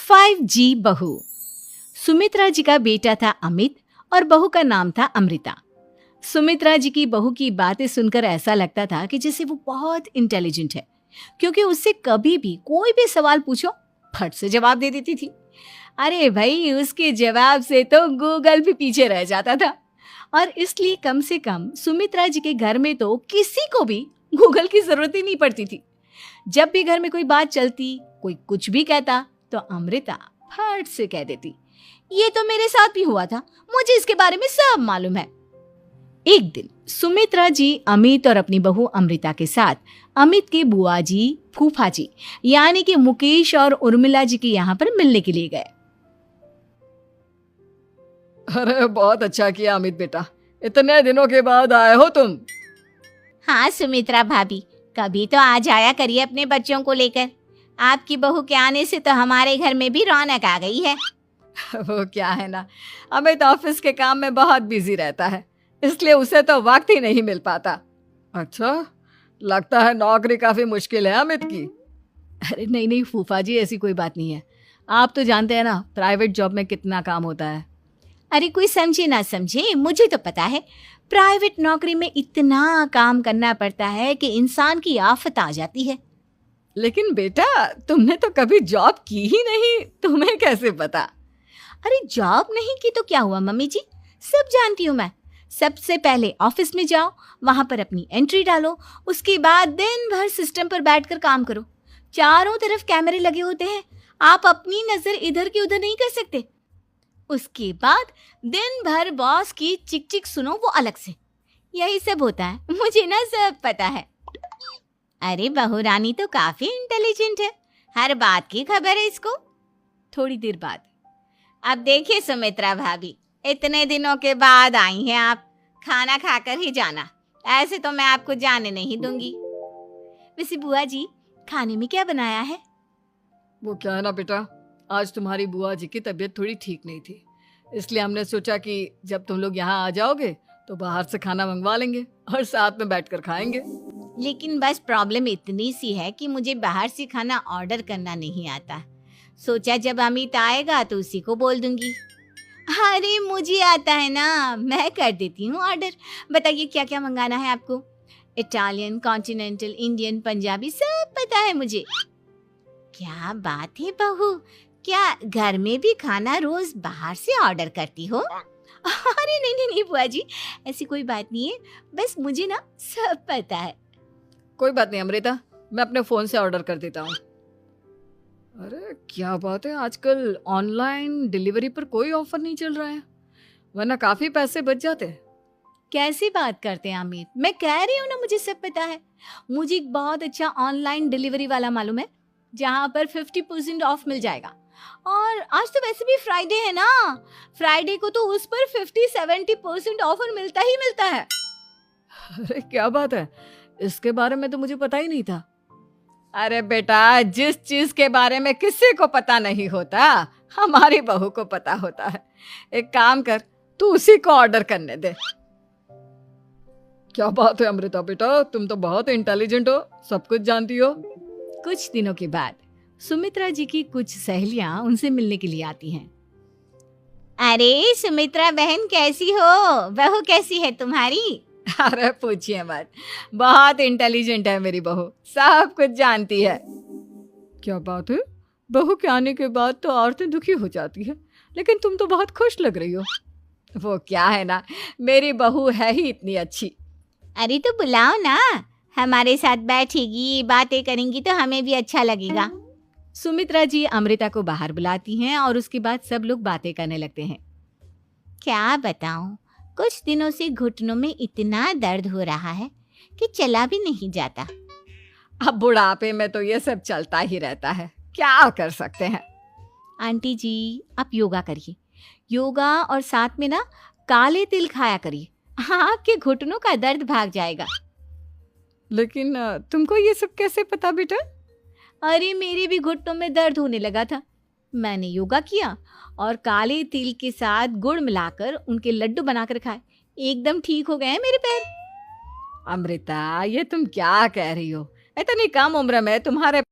5G बहू। सुमित्रा जी का बेटा था अमित और बहू का नाम था अमृता। सुमित्रा जी की बहू की बातें सुनकर ऐसा लगता था कि जैसे वो बहुत इंटेलिजेंट है, क्योंकि उससे कभी भी कोई भी सवाल पूछो फट से जवाब दे देती थी। अरे भाई, उसके जवाब से तो गूगल भी पीछे रह जाता था। और इसलिए कम से कम सुमित्रा जी के घर में तो किसी को भी गूगल की जरूरत ही नहीं पड़ती थी। जब भी घर में कोई बात चलती, कोई कुछ भी कहता, तो अमृता फट से कह देती, ये तो मेरे साथ भी हुआ था, मुझे इसके बारे में सब मालूम है। एक दिन सुमित्रा जी अमित और अपनी बहू अमृता के साथ अमित के बुआ जी, फूफा जी यानी कि मुकेश और उर्मिला जी के यहाँ पर मिलने के लिए गए। अरे बहुत अच्छा किया अमित बेटा, इतने दिनों के बाद आए हो तुम। हाँ सुमित्रा भाभी, कभी तो आ जाया करिए अपने बच्चों को लेकर। आपकी बहू के आने से तो हमारे घर में भी रौनक आ गई है। वो क्या है ना, अमित ऑफिस के काम में बहुत बिजी रहता है, इसलिए उसे तो वक्त ही नहीं मिल पाता। अच्छा, लगता है नौकरी काफी मुश्किल है अमित की। अरे नहीं नहीं फूफा जी, ऐसी कोई बात नहीं है। आप तो जानते हैं ना प्राइवेट जॉब में कितना काम होता है। अरे कोई समझे ना समझे, मुझे तो पता है प्राइवेट नौकरी में इतना काम करना पड़ता है कि इंसान की आफत आ जाती है। लेकिन बेटा, तुमने तो कभी जॉब की ही नहीं, तुम्हें कैसे पता? अरे जॉब नहीं की तो क्या हुआ मम्मी जी, सब जानती हूँ मैं। सबसे पहले ऑफिस में जाओ, वहां पर अपनी एंट्री डालो, उसके बाद दिन भर सिस्टम पर बैठकर काम करो। चारों तरफ कैमरे लगे होते हैं, आप अपनी नजर इधर की उधर नहीं कर सकते। उसके बाद दिन भर बॉस की चिक चिक सुनो, वो अलग से। यही सब होता है, मुझे ना सब पता है। अरे बहू रानी तो काफी इंटेलिजेंट है, हर बात की खबर है इसको। थोड़ी देर बाद, अब देखिए सुमित्रा भाभी, इतने दिनों के बाद आई हैं आप, खाना खाकर ही जाना, ऐसे तो मैं आपको जाने नहीं दूंगी। वैसे बुआ जी, खाने में क्या बनाया है? वो क्या है ना बेटा, आज तुम्हारी बुआ जी की तबीयत थोड़ी ठीक नहीं थी, इसलिए हमने सोचा कि जब तुम लोग यहाँ आ जाओगे तो बाहर से खाना मंगवा लेंगे और साथ में बैठकर खाएंगे। लेकिन बस प्रॉब्लम इतनी सी है कि मुझे बाहर से खाना ऑर्डर करना नहीं आता। सोचा जब अमित आएगा तो उसी को बोल दूंगी। अरे मुझे आता है ना, मैं कर देती हूँ ऑर्डर। बताइए क्या क्या मंगाना है आपको? इटालियन, कॉन्टिनेंटल, इंडियन, पंजाबी, सब पता है मुझे। क्या बात है बहू, क्या घर में भी खाना रोज बाहर से ऑर्डर करती हो? अरे नहीं नहीं नहीं बुआ जी, ऐसी कोई बात नहीं है, बस मुझे ना सब पता है। कोई बात नहीं अमृता, मैं अपने फोन से ऑर्डर कर देता हूँ। अरे क्या बात है, आजकल ऑनलाइन डिलीवरी पर कोई ऑफर नहीं चल रहा है, वरना काफी पैसे बच जाते हैं। कैसी बात करते हैं अमित, मैं कह रही हूँ ना मुझे सब पता है। मुझे एक बहुत अच्छा ऑनलाइन डिलीवरी वाला मालूम है, जहाँ पर 50% ऑफ मिल जाएगा। और आज तो वैसे भी फ्राइडे है ना, फ्राइडे को तो उस पर 50-70% ऑफर मिलता ही मिलता है। अरे क्या बात है, इसके बारे में तो मुझे पता ही नहीं था। अरे बेटा, जिस चीज के बारे में किसी को पता नहीं होता, हमारी बहू को पता होता है। एक काम कर, तू उसी को ऑर्डर करने दे। क्या बात है अमृता बेटा, तुम तो बहुत इंटेलिजेंट हो, सब कुछ जानती हो। कुछ दिनों के बाद सुमित्रा जी की कुछ सहेलियां उनसे मिलने के लिए आती हैं। अरे सुमित्रा बहन कैसी हो, बहू कैसी है तुम्हारी? अरे पूछिए मत, बहुत इंटेलिजेंट है मेरी बहू, सब कुछ जानती है। क्या बात है, बहू के आने के बाद तो औरतें दुखी हो जाती है, लेकिन तुम तो बहुत खुश लग रही हो। वो क्या है ना, मेरी बहू है ही इतनी अच्छी। अरे तो बुलाओ ना, हमारे साथ बैठेगी, बातें करेंगी तो हमें भी अच्छा लगेगा। सुमित्रा जी अमृता को बाहर बुलाती हैं और उसके बाद सब लोग बातें करने लगते हैं। क्या बताऊं, कुछ दिनों से घुटनों में इतना दर्द हो रहा है कि चला भी नहीं जाता। अब बुढ़ापे में तो ये सब चलता ही रहता है, क्या कर सकते हैं। आंटी जी, आप योगा करिए, योगा और साथ में ना काले तिल खाया करिए, आपके घुटनों का दर्द भाग जाएगा। लेकिन तुमको ये सब कैसे पता बेटा? अरे मेरे भी घुटनों में दर्द होने लगा था, मैंने योगा किया और काले तिल के साथ गुड़ मिलाकर उनके लड्डू बनाकर खाए, एकदम ठीक हो गए हैं मेरे पैर। अमृता, ये तुम क्या कह रही हो, इतनी कम उम्र में तुम्हारे